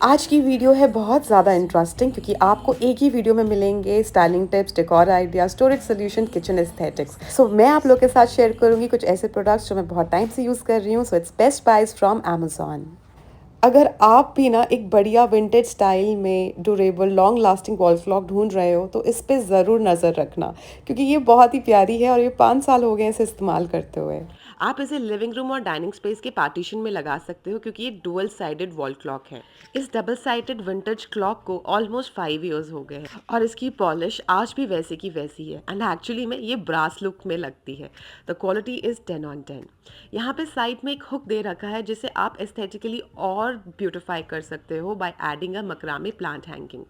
आज की वीडियो है बहुत ज़्यादा इंटरेस्टिंग क्योंकि आपको एक ही वीडियो में मिलेंगे styling tips, decor idea, storage solution, kitchen aesthetics. So मैं आप लोग के साथ शेयर करूंगी कुछ ऐसे प्रोडक्ट्स जो मैं बहुत टाइम से यूज़ कर रही हूँ। So it's best buys from Amazon. अगर आप भी ना एक बढ़िया विंटेज स्टाइल में durable long lasting wall clock ढूंढ रहे हो तो इस पे ज़रूर नज़र रखना, क्योंकि ये बहुत ही प्यारी है और ये 5 साल हो गए इसे इस्तेमाल करते हुए। आप इसे लिविंग रूम और डाइनिंग स्पेस के पार्टीशन में लगा सकते हो क्योंकि ये डुअल साइडेड वॉल क्लॉक है। इस डबल साइडेड विंटेज क्लॉक को ऑलमोस्ट 5 इयर्स हो गए हैं और इसकी पॉलिश आज भी वैसे की वैसी है एंड एक्चुअली में ये ब्रास लुक में लगती है। The quality is 10 on 10। यहाँ पे साइड में एक हुक दे रखा है जिसे आप एस्थेटिकली और ब्यूटिफाई कर सकते हो by adding a macrame plant hanging.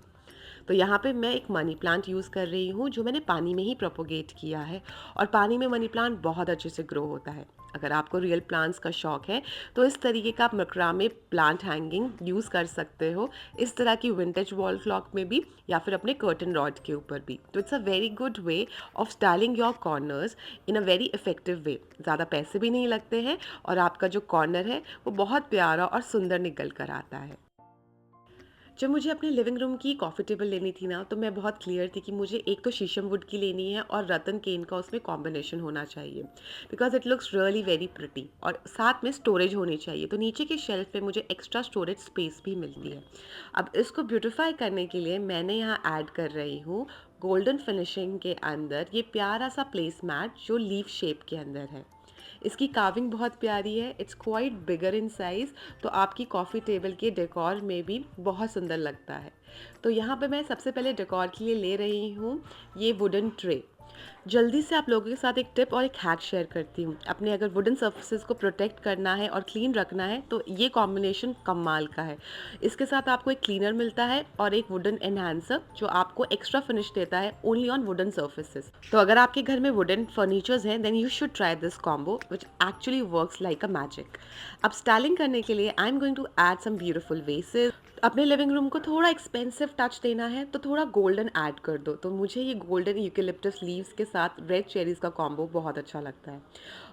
तो यहाँ पे मैं एक मनी प्लांट यूज़ कर रही हूँ जो मैंने पानी में ही प्रोपोगेट किया है और पानी में मनी प्लांट बहुत अच्छे से ग्रो होता है। अगर आपको रियल प्लांट्स का शौक है तो इस तरीके का आप मकरामे प्लांट हैंगिंग यूज़ कर सकते हो, इस तरह की विंटेज वॉल क्लॉक में भी या फिर अपने कर्टन रॉड के ऊपर भी। तो it's a very good way of styling your corners in a very effective way. ज़्यादा पैसे भी नहीं लगते हैं और आपका जो कॉर्नर है वो बहुत प्यारा और सुंदर निकल कर आता है। जब मुझे अपने लिविंग रूम की कॉफ़ी टेबल लेनी थी ना, तो मैं बहुत क्लियर थी कि मुझे एक तो शीशम वुड की लेनी है और रतन केन का उसमें कॉम्बिनेशन होना चाहिए, because it looks really very pretty. और साथ में स्टोरेज होनी चाहिए, तो नीचे के शेल्फ पे मुझे एक्स्ट्रा स्टोरेज स्पेस भी मिलती है। अब इसको ब्यूटिफाई करने के लिए मैंने यहाँ ऐड कर रही हूँ गोल्डन फिनिशिंग के अंदर ये प्यारा सा प्लेस मैट जो लीफ शेप के अंदर है। इसकी कार्विंग बहुत प्यारी है, it's quite bigger in size, तो आपकी कॉफ़ी टेबल के डेकोर में भी बहुत सुंदर लगता है। तो यहाँ पे मैं सबसे पहले डेकोर के लिए ले रही हूँ ये वुडन ट्रे। जल्दी से आप लोगों के साथ एक टिप और एक हैक शेयर करती हूँ। अपने अगर वुडन सर्फेसेस को प्रोटेक्ट करना है और क्लीन रखना है तो ये कॉम्बिनेशन कमाल का है। इसके साथ आपको एक क्लीनर मिलता है और एक वुडन एनहांसर जो आपको एक्स्ट्रा फिनिश देता है ओनली ऑन वुडन सर्फेसेस। तो अगर आपके घर में वुडन फर्नीचर्स हैं then you should try this combo which actually works like a magic. अब स्टाइलिंग करने के लिए I am going to add some beautiful vases. अपने लिविंग रूम को थोड़ा एक्सपेंसिव टच देना है तो थोड़ा गोल्डन ऐड कर दो। तो मुझे ये गोल्डन यूकेलिप्टस लीव्स के साथ रेड चेरीज़ का कॉम्बो बहुत अच्छा लगता है।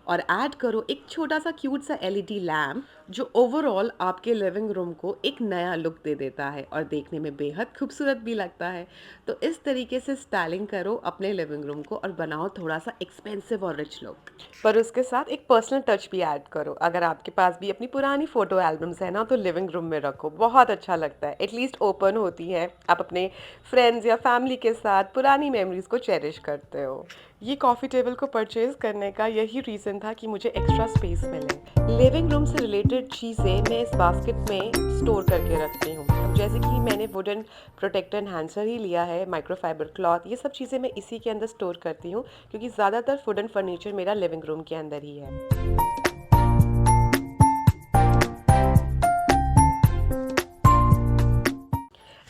और ऐड करो एक छोटा सा क्यूट सा एलईडी लैम्प जो ओवरऑल आपके लिविंग रूम को एक नया लुक दे देता है और देखने में बेहद खूबसूरत भी लगता है। तो इस तरीके से स्टाइलिंग करो अपने लिविंग रूम को और बनाओ थोड़ा सा एक्सपेंसिव और रिच लुक। पर उसके साथ एक पर्सनल टच भी ऐड करो। अगर आपके पास भी अपनी पुरानी फ़ोटो एल्बम्स है ना तो लिविंग रूम में रखो, बहुत अच्छा लगता है। एटलीस्ट ओपन होती है, आप अपने फ्रेंड्स या फैमिली के साथ पुरानी मेमोरीज को चेरिश करते हो। ये कॉफ़ी टेबल को परचेज़ करने का यही रीज़न था कि मुझे एक्स्ट्रा स्पेस मिले। लिविंग रूम से रिलेटेड चीज़ें मैं इस बास्केट में स्टोर करके रखती हूँ। अब जैसे कि मैंने वुडन प्रोटेक्टर एनहांसर ही लिया है, माइक्रोफाइबर क्लॉथ, ये सब चीज़ें मैं इसी के अंदर स्टोर करती हूँ क्योंकि ज़्यादातर वुडन फर्नीचर मेरा लिविंग रूम के अंदर ही है।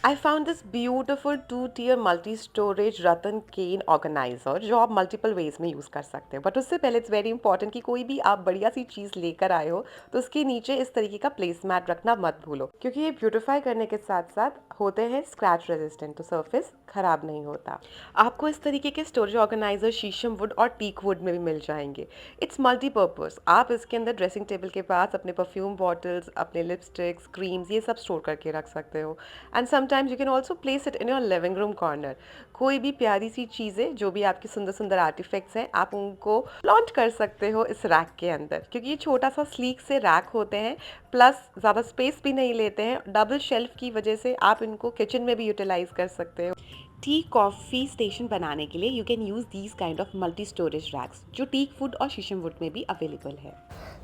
I found this beautiful 2 tier multi-storage Ratan cane organiser जो आप मल्टीपल वेज में यूज़ कर सकते हो। बट उससे पहले इट्स वेरी इंपॉर्टेंट कि कोई भी आप बढ़िया सी चीज़ लेकर आए हो तो उसके नीचे इस तरीके का प्लेस मैट रखना मत भूलो, क्योंकि ये ब्यूटिफाई करने के साथ साथ होते हैं स्क्रैच रेजिस्टेंट, तो सरफेस खराब नहीं होता। आपको इस तरीके के स्टोरेज ऑर्गेनाइजर शीशम वुड और टीक वुड में भी मिल जाएंगे। It's multipurpose. आप इसके अंदर ड्रेसिंग टेबल के पास अपने परफ्यूम बॉटल्स, अपने लिपस्टिक्स, क्रीम्स, ये सब स्टोर करके रख सकते हो। And sometimes you can also place it in your living room corner. कोई भी प्यारी सी चीज़ें जो भी आपकी सुंदर सुंदर आर्टिफैक्ट्स हैं आप उनको प्लॉन्ट कर सकते हो इस रैक के अंदर, क्योंकि ये छोटा सा स्लीक से रैक होते हैं, प्लस ज़्यादा स्पेस भी नहीं लेते हैं। डबल शेल्फ की वजह से आप इनको किचन में भी यूटिलाइज कर सकते हो। टी कॉफ़ी स्टेशन बनाने के लिए you can use these kind of multi storage racks जो टीक वुड और शीशम वुड में भी अवेलेबल है।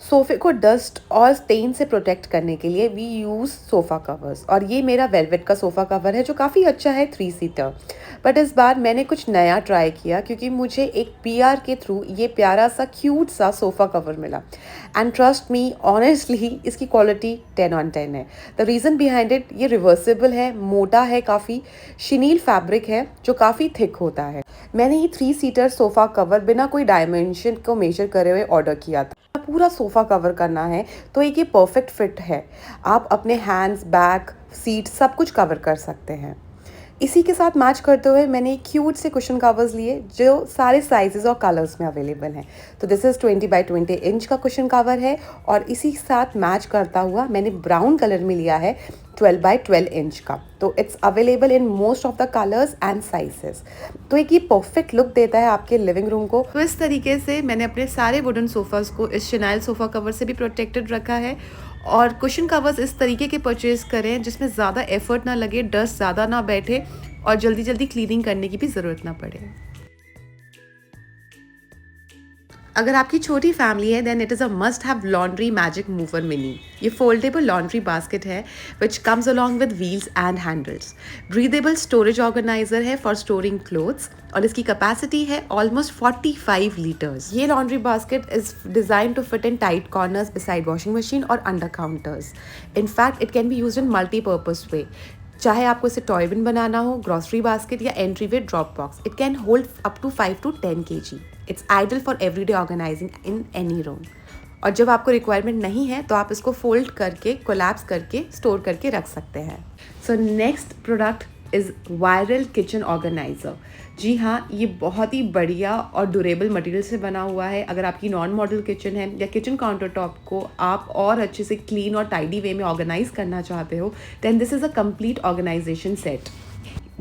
सोफ़े को डस्ट और स्टेन से प्रोटेक्ट करने के लिए वी यूज़ सोफ़ा कवर्स, और ये मेरा वेलवेट का सोफ़ा कवर है जो काफ़ी अच्छा है, 3 सीटर। बट इस बार मैंने कुछ नया ट्राई किया क्योंकि मुझे एक पीआर के थ्रू ये प्यारा सा क्यूट सा सोफ़ा कवर मिला एंड ट्रस्ट मी ऑनेस्टली इसकी क्वालिटी 10 on 10 है। द रीज़न बिहाइंड इट, ये रिवर्सिबल है, मोटा है, काफ़ी शिनील फैब्रिक है जो काफ़ी थिक होता है। मैंने ये 3 सीटर सोफ़ा कवर बिना कोई डायमेंशन को मेजर करे हुए ऑर्डर किया था। पूरा सोफ़ा कवर करना है तो एक ये परफेक्ट फिट है। आप अपने हैंड्स, बैक, सीट सब कुछ कवर कर सकते हैं। इसी के साथ मैच करते हुए मैंने क्यूट से कुशन कवर्स लिए जो सारे साइजेस और कलर्स में अवेलेबल हैं। तो दिस इज़ 20 by 20 इंच का कुशन कवर है और इसी के साथ मैच करता हुआ मैंने ब्राउन कलर में लिया है 12 by 12 इंच का। तो it's available in most of the colours and sizes. तो एक ये परफेक्ट लुक देता है आपके लिविंग रूम को। तो इस तरीके से मैंने अपने सारे वुडन सोफ़ाज़ को इस शिनाइल सोफ़ा कवर से भी प्रोटेक्टेड रखा है। और कुशन कवर्स इस तरीके के परचेज़ करें जिसमें ज़्यादा एफर्ट ना लगे, डस्ट ज़्यादा ना बैठे और जल्दी जल्दी क्लीनिंग करने की भी ज़रूरत ना पड़े। अगर आपकी छोटी फैमिली है then it is a must have laundry magic mover mini. ये फोल्डेबल लॉन्ड्री बास्केट है which comes along with wheels and handles. Breathable storage organiser है फॉर स्टोरिंग क्लोथ्स और इसकी कैपेसिटी है ऑलमोस्ट 45 लीटर्स। ये laundry basket is design to fit in tight corners beside washing machine और under counters. In fact it can be use in multipurpose way. चाहे आपको इसे toy बिन बनाना हो, ग्रॉसरी बास्केट या entry way drop box, it can hold up to 5 to 10 kg। It's ideal for everyday organising in any room. और जब आपको requirement नहीं है तो आप इसको फोल्ड करके कोलैप्स करके स्टोर करके रख सकते हैं। So next product is viral kitchen organiser. जी हाँ, ये बहुत ही बढ़िया और ड्यूरेबल मटेरियल से बना हुआ है। अगर आपकी नॉन मॉडल किचन है या किचन काउंटर टॉप को आप और अच्छे से क्लीन और टाइडी वे में ऑर्गेनाइज करना चाहते हो then this is a complete organisation set.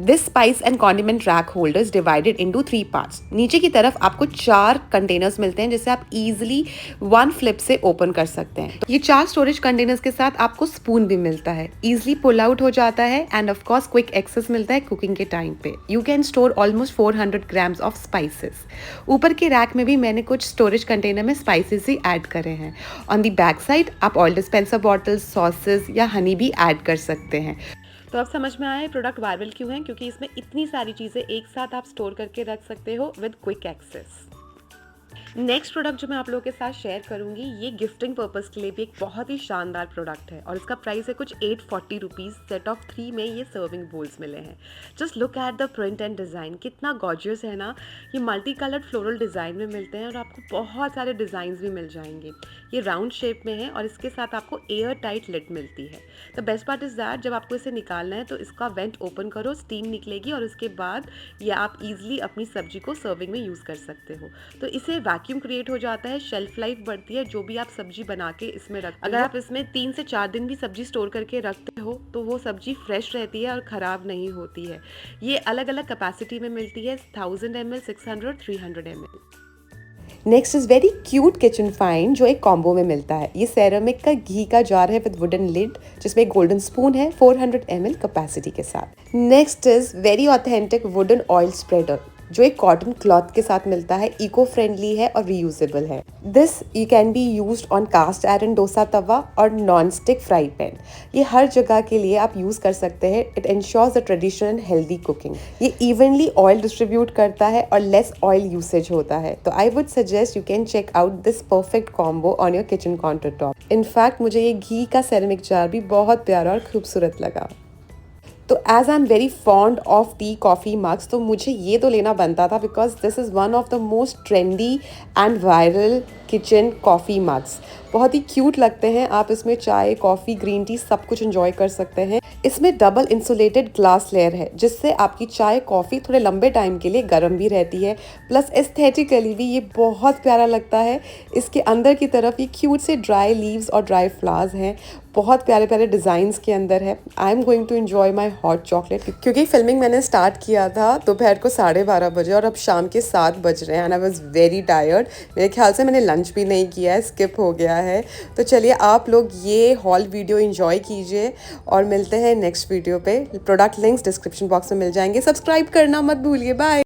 This spice and condiment rack holder is divided into 3 parts. नीचे की तरफ आपको 4 कंटेनर्स मिलते हैं जिसे आप इजीली 1 फ्लिप से ओपन कर सकते हैं। ये 4 स्टोरेज कंटेनर्स के साथ आपको स्पून भी मिलता है, इजीली पुल आउट हो जाता है and of course quick access मिलता है कुकिंग के टाइम पे। You can store almost 400 grams of spices. ऊपर के रैक में भी मैंने कुछ स्टोरेज कंटेनर में स्पाइसेस ही ऐड करे हैं। ऑन दी बैक साइड आप ऑयल डिस्पेंसर बॉटल्स, सॉसेस या हनी भी ऐड कर सकते हैं। तो अब समझ में आया प्रोडक्ट वायरल क्यों है, क्योंकि इसमें इतनी सारी चीज़ें एक साथ आप स्टोर करके रख सकते हो with quick access. Next product जो मैं आप लोगों के साथ शेयर करूंगी ये गिफ्टिंग पर्पस के लिए भी एक बहुत ही शानदार प्रोडक्ट है और इसका प्राइस है कुछ 840 रुपीज़। सेट ऑफ 3 में ये सर्विंग बोल्स मिले हैं। Just look at the print and design, कितना गॉर्जियस है ना। ये मल्टी कलर्ड फ्लोरल डिज़ाइन में मिलते हैं और आपको बहुत सारे डिज़ाइंस भी मिल जाएंगे। ये राउंड शेप में है और इसके साथ आपको एयर टाइट लिड मिलती है। The best part is that जब आपको इसे निकालना है तो इसका वेंट ओपन करो, स्टीम निकलेगी और उसके बाद ये आप ईजिली अपनी सब्जी को सर्विंग में यूज़ कर सकते हो। तो इसे वैक्यूम क्रिएट हो जाता है, शेल्फ लाइफ बढ़ती है। जो भी आप सब्जी बना के इसमें रखते हो, अगर आप इसमें 3 से 4 दिन भी सब्जी स्टोर करके रखते हो तो वो सब्जी फ्रेश रहती है और ख़राब नहीं होती है। ये अलग अलग कैपेसिटी में मिलती है, 1000 ml, 600, 300 ml। Next is very cute kitchen find जो एक कॉम्बो में मिलता है। ये सेरेमिक का घी का जार है विद वुडन लिड जिसमें एक गोल्डन स्पून है 400 ml कैपेसिटी के साथ। Next is very authentic wooden oil spreader जो एक कॉटन क्लॉथ के साथ मिलता है, इको फ्रेंडली है और रीयूजेबल है। This you can be used on cast iron dosa tawa और नॉन स्टिक फ्राई पैन। ये हर जगह के लिए आप यूज़ कर सकते हैं। It ensures the traditional and healthy cooking. ये इवनली ऑयल डिस्ट्रीब्यूट करता है और लेस ऑयल यूसेज होता है। तो I would suggest you can check out this perfect combo on your kitchen counter top. In fact मुझे ये घी का सेरेमिक जार भी बहुत प्यारा और खूबसूरत लगा। तो as I am very fond of tea coffee mugs तो मुझे ये तो लेना बनता था because this is one of the most trendy and viral kitchen coffee mugs. बहुत ही क्यूट लगते हैं। आप इसमें चाय, कॉफ़ी, ग्रीन टी सब कुछ एंजॉय कर सकते हैं। इसमें डबल इंसुलेटेड ग्लास लेयर है जिससे आपकी चाय, कॉफ़ी थोड़े लंबे टाइम के लिए गर्म भी रहती है। प्लस एस्थेटिकली भी ये बहुत प्यारा लगता है। इसके अंदर की तरफ ये क्यूट से ड्राई लीव्स और ड्राई फ्लावर्स हैं। बहुत प्यारे प्यारे डिज़ाइंस के अंदर है। I am going to enjoy my hot chocolate क्योंकि फिल्मिंग मैंने स्टार्ट किया था दोपहर को 12:30 बजे और अब शाम के 7 बज रहे हैं and I was very tired. मेरे ख्याल से मैंने लंच भी नहीं किया है, स्किप हो गया है। तो चलिए आप लोग ये हॉल वीडियो इन्जॉय कीजिए और मिलते हैं नेक्स्ट वीडियो पे। प्रोडक्ट लिंक्स डिस्क्रिप्शन बॉक्स में मिल जाएंगे। सब्सक्राइब करना मत भूलिए। बाय।